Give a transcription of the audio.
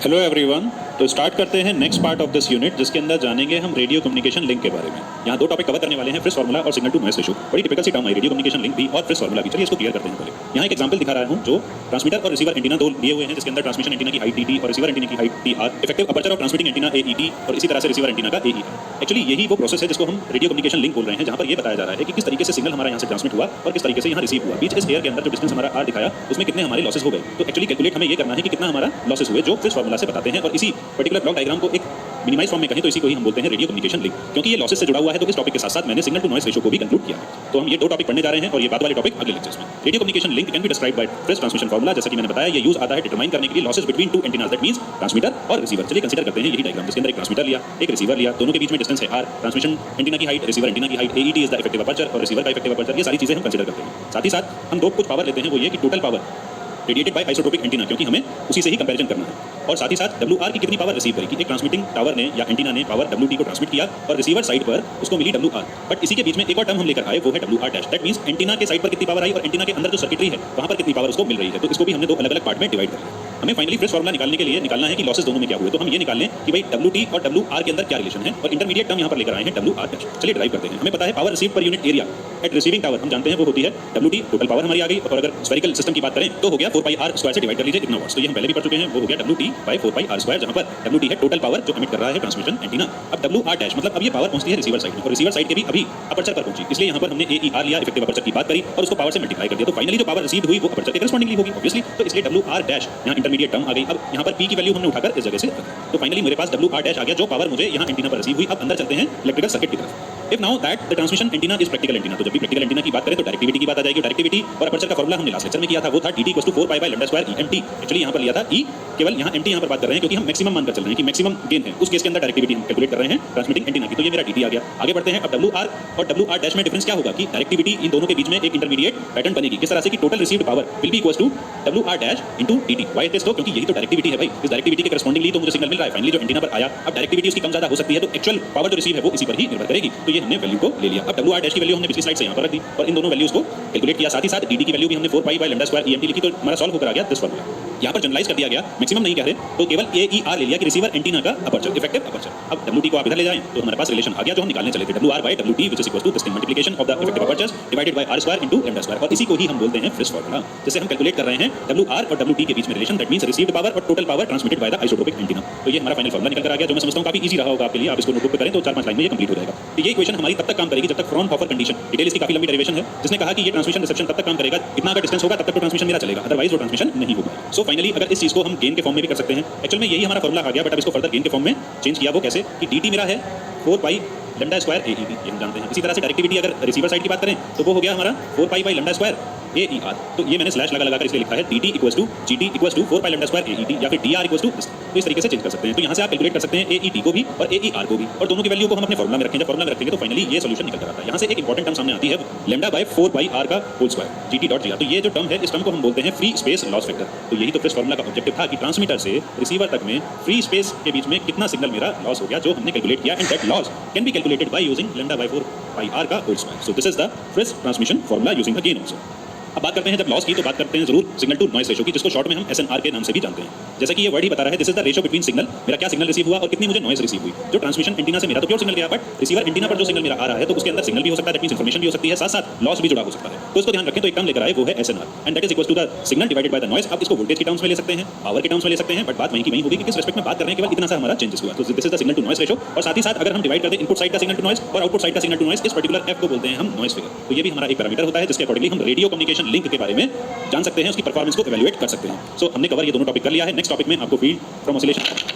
Hello everyone. तो start करते हैं next part of this unit, जिसके अंदर जानेंगे हम रेडियो कम्युनिकेशन लिंक के बारे में। यहाँ दो टॉपिक कवर करने वाले हैं, फ्रिस फार्मूला और सिग्नल टू नॉइस रेशियो। बड़ी टिपिकल सी टर्म है, रेडियो कम्युनिकेशन लिंक भी और फ्रिस फार्मूला भी। चलिए इसको क्लियर करते हैं पहले। यहाँ एक एग्जांपल दिखा रहा हूँ जो ट्रांसमीटर और रिसीवर एंटीना दो दिए हुए हैं, जिसके अंदर ट्रांसमिशन एंटीना की हाइट टी और रिसीवर एंटीना की height T R, effective aperture of transmitting antenna AET और इसी तरह से रिसीवर एंटीना का AE। एक्चुअली यही वो प्रोसेस है जिसको हम रेडियो कम्युनिकेशन लिंक बोल रहे हैं, जहाँ पर ये बताया जा रहा है कि किस तरीके से सिग्नल हमारा यहाँ से ट्रांसमिट हुआ और किस तरीके से यहाँ रिसीव हुआ। बीच इस एयर के अंदर जो डिस्टेंस हमारा आर दिखाया उसमें कितने हमारे लॉसेस हो गए। तो एक्चुअली कैलकुलेट हमें ये करना है कि कितना हमारा लॉसेस हुए, जो फ्रिस फार्मूला से बताते हैं। और इसी पर्टिकुलर ब्लॉक डायग्राम को एक मिनिमाइज फॉर्म में कहें तो इसी को ही हम बोलते हैं रेडियो कम्युनिकेशन लिंक, क्योंकि ये लॉसेस से जुड़ा हुआ है। तो इस टॉपिक के साथ साथ मैंने सिग्नल टू नॉइस रेशियो को भी कंक्लूड किया है। तो हम ये दो टॉपिक पढ़ने जा रहे हैं और ये बाद वाले टॉपिक अगले लेक्चर्स में। Radio communication link can be described by Friis transmission formula. जैसा कि मैंने बताया, ये यूज आता है डिटरमाइन करने के लिए losses between two antennas, that means transmitter और रिसीवर। चलिए कंसीडर करते हैं यही डायग्राम, जिसके अंदर एक ट्रांसमीटर लिया, एक रिसीवर लिया, दोनों के बीच में डिस्टेंस है आर, ट्रांसमिशन एंटीना की हाइट, रिसीवर एंटीना की height, AET is the effective aperture और रिसीवर का इफेक्टिव अपर्चर। ये सारी चीजें हम कंसीडर करते हैं। साथ ही साथ हम दो कुछ पावर लेते हैं, वो ये कि total power radiated by isotropic antenna, क्योंकि हमें उसी से ही कंपैरिजन करना है। और साथ ही साथ WR की कितनी पावर रिसीव करेगी। एक ट्रांसमिटिंग टावर ने या एंटीना ने पावर WT को ट्रांसमिट किया और रिसीवर साइड पर उसको मिली WR। बट इसी के बीच में एक और टर्म हम लेकर आए, वो है WR dash. That means antenna के साइड पर कितनी पावर आई और एंटीना के अंदर जो सर्किटरी है वहां पर कितनी पावर उसको मिल रही है। तो इसको भी हमने दो अलग अलग पार्ट में डिवाइड कर लिया। हमें फाइनली फ्रिस फार्मूला निकालने के लिए निकालना है कि लॉसेस दोनों में क्या हुए। तो हम ये निकाल लें कि भाई WT और WR के अंदर क्या रिलेशन है, और इंटरमीडिएट टर्म यहाँ पर लेकर आए हैं WR डैश। चलिए ड्राइव करते हैं। हमें पता है power receive per unit area at receiving tower, हम जानते हैं वो होती है WT, टोटल पावर हमारी आ गई। और अगर स्फेरिकल सिस्टम की बात करें तो हो गया 4πr² से डिवाइड कर लीजिए, इतना वॉट्स। तो ये हम पहले भी पढ़ चुके हैं, वो हो गया WT बाय 4πr², जहाँ पर WT है टोटल पावर जो एमिट कर रहा है ट्रांसमिशन एंटीना। अब WR डैश मतलब अब ये पावर पहुंचती है रिसीवर साइड में, और रिसीवर साइड के भी अभी अपर्चर पर पहुंची, इसलिए यहाँ पर हमने AER लिया, इफेक्टिव अपर्चर की बात करी और उसको पावर से मल्टीप्लाई कर दिया। तो फाइनली जो पावर रिसीव हुई वो अपर्चर के करस्पॉन्डिंगली होगी ऑब्वियसली। तो इसलिए WR डैश यहाँ इंटरमीडिएट टर्म आ गई। अब यहाँ पर P की वैल्यू हमने उठाकर इस जगह से रखी। तो फाइनली मेरे पास WR डैश आ गया, जो पावर मुझे यहाँ एंटीना पर रिसीव हुई। अब अंदर चलते हैं इलेक्ट्रिकल सर्किट की तरफ। If now that the transmission antenna is practical antenna, तो जब भी प्रैक्टिकल एंटीना की बात करें तो डायरेक्टिविटी की बात आ जाएगी। डायरेक्टिविटी और अपर्चर का फॉर्मूला हमने लास्ट लेक्चर में किया था, वो था dt = 4π/λ² EMT। एक्चुअली यहाँ पर लिया था E, केवल यहाँ MT यहाँ पर बात कर रहे हैं क्योंकि हम मैक्सिमम मानकर चल रहे हैं कि मैक्सिमम गेन है। उस केस के अंदर डायरेक्टिविटी हम कैलकुलेट कर रहे हैं ट्रांसमिटिंग एंटीना की। तो ये मेरा dt आ गया। आगे बढ़ते हैं। अब WR और WR डैश में डिफरेंस क्या होगा कि डायरेक्टिविटी इन दोनों के बीच में एक इंटरमीडिएट पैटर्न बनेगी, किस तरह से कि total received power will be equals to WR dash into dt। Why it is so, क्योंकि यही तो डायरेक्टिविटी है भाई। इस डायरेक्टिविटी के करस्पॉन्डिंगली तो मुझे सिग्नल मिल रहा है फाइनली जो एंटीना पर आया। अब डायरेक्टिविटी उसकी कम ज्यादा हो सकती है, तो एक्चुअल पावर जो रिसीव है वो इसी पर ही निर्भर करेगी। तो ये हमने वैल्यू को ले लिया। अब WR डैश की वैल्यू हमने पिछली स्लाइड से यहाँ पर रख दी और इन दोनों वैल्यूज को कैलकुलेट किया। साथ ही साथ dt की वैल्यू भी हमने 4π/λ² EMT लिखी, तो हमारा सॉल्व होकर आ गया दिस फार्मूला। यहाँ पर जनरलाइज कर दिया गया, मैक्सिमम नहीं कह रहे, तो केवल AER ले लिया कि रिसीवर एंटीना का अपर्चर, इफेक्टिव अपर्चर। अब WT को आप इधर ले जाएं तो हमारे पास रिलेशन आ गया जो हम निकालने चले थे, WR/WT which is equals to this multiplication of the effective apertures divided by R² into λ²। और इसी को ही हम बोलते हैं फ्रिस फार्मूला, जिसे हम कैलकुलेट कर रहे हैं WR और WT के बीच में relation, that means received power और total power transmitted by the isotropic antenna. तो ये हमारा फाइनल फार्मूला निकल कर आ गया, जो मैं समझता हूं काफी इजी रहा होगा आपके लिए। आप इसको नोटबुक पे करें तो 4-5 लाइन में ये कंप्लीट हो जाएगा। तो ये इक्वेशन हमारी तब तक काम करेगी जब तक फ्रॉनहोफर कंडीशन, डिटेल इसकी काफी लंबी डेरिवेशन है, जिसने कहा कि ये ट्रांसमिशन रिसेप्शन तब तक काम करेगा, इतना अगर डिस्टेंस होगा तब तक तो ट्रांसमिशन मेरा चलेगा, अदरवाइज वो ट्रांसमिशन नहीं होगा। सो फाइनली अगर इस चीज को हम गेन के फॉर्म में भी कर सकते हैं, एक्चुअल में यही हमारा फार्मूला आ गया, बट अब इसको फर्दर गेन के फॉर्म में चेंज किया। वो कैसे कि dt मेरा है 4π/λ² AET, ये हम जानते हैं। इसी तरह से डायरेक्टिविटी अगर रिसीवर साइड की बात करें तो वो हो गया हमारा 4π/λ² AER। तो ये मैंने स्लैश लगाकर इसलिए लिखा है dt = GT = 4π/λ² AET, या फिर dr = this। तो इस तरीके से चेंज कर सकते हैं। तो यहाँ से आप कैलकुलेट कर सकते हैं AET को भी और AER को भी, और दोनों की वैल्यू को हम अपने फॉर्मूला में रखेंगे। जब फॉर्मूला में रखेंगे तो फाइनली ये सॉल्यूशन निकल कर आता है। यहाँ से एक इंपॉर्टेंट टर्म सामने आती है λ/4πr का होल स्क्वायर GT.gr। तो ये जो टर्म है, इस टर्म को हम बोलते हैं फ्री स्पेस लॉस फैक्टर। तो यही तो फ्रिस फार्मूला का ऑब्जेक्टिव था कि ट्रांसमीटर से रिसीवर तक में फ्री स्पेस के बीच में कितना सिग्नल मेरा लॉस हो गया, जो हमने कैलकुलेट किया। And that loss can be calculated by using λ/4πr का whole square. So this is the Friis transmission formula using the gain also. अब बात करते हैं जब लॉस की, तो बात करते हैं जरूर सिग्नल टू नॉइस रेशियो की, जिसको शॉर्ट में हम SNR के नाम से भी जानते हैं। जैसा कि ये वर्ड ही बता रहा है, this is the ratio between signal, मेरा क्या सिग्नल रिसीव हुआ और कितनी मुझे नॉइस रिसीव हुई। जो ट्रांसमिशन एंटीना से मेरा तो प्योर सिग्नल गया, बट रिसीवर एंटीना पर जो सिग्नल मेरा आ रहा है तो उसके अंदर सिग्नल भी हो सकता है, दैट मींस इंफॉर्मेशन भी हो सकती है, साथ साथ लॉस भी जुड़ा हो सकता है। तो इसको ध्यान रखें। तो एक टर्म लेकर आए, वो है SNR, and that is equals to the signal divided by the noise. अब इसको वोल्टेज के टर्म्स में ले सकते हैं, पावर के टर्म्स में ले सकते हैं, बट बात वहीं की वहीं होगी कि किस रिस्पेक्ट में बात कर रहे हैं, केवल इतना सा हमारा चेंजेस हुआ। तो this is the signal to noise ratio. और साथ ही साथ अगर हम डिवाइड कर दें इनपुट साइड का सिग्नल टू नॉइस और आउटपुट साइड का सिग्नल टू नॉइस, इस पर्टिकुलर f को बोलते हैं हम नॉइस फिगर। तो ये भी हमारा एक पैरामीटर होता है, जिसके अकॉर्डिंगली हम रेडियो कम्युनिकेशन लिंक के बारे में जान सकते हैं, उसकी परफॉर्मेंस को इवैल्यूएट कर सकते हैं। सो हमने कवर ये दोनों टॉपिक कर लिया है। नेक्स्ट टॉपिक में आपको फील्ड फ्रॉम ऑसिलेशन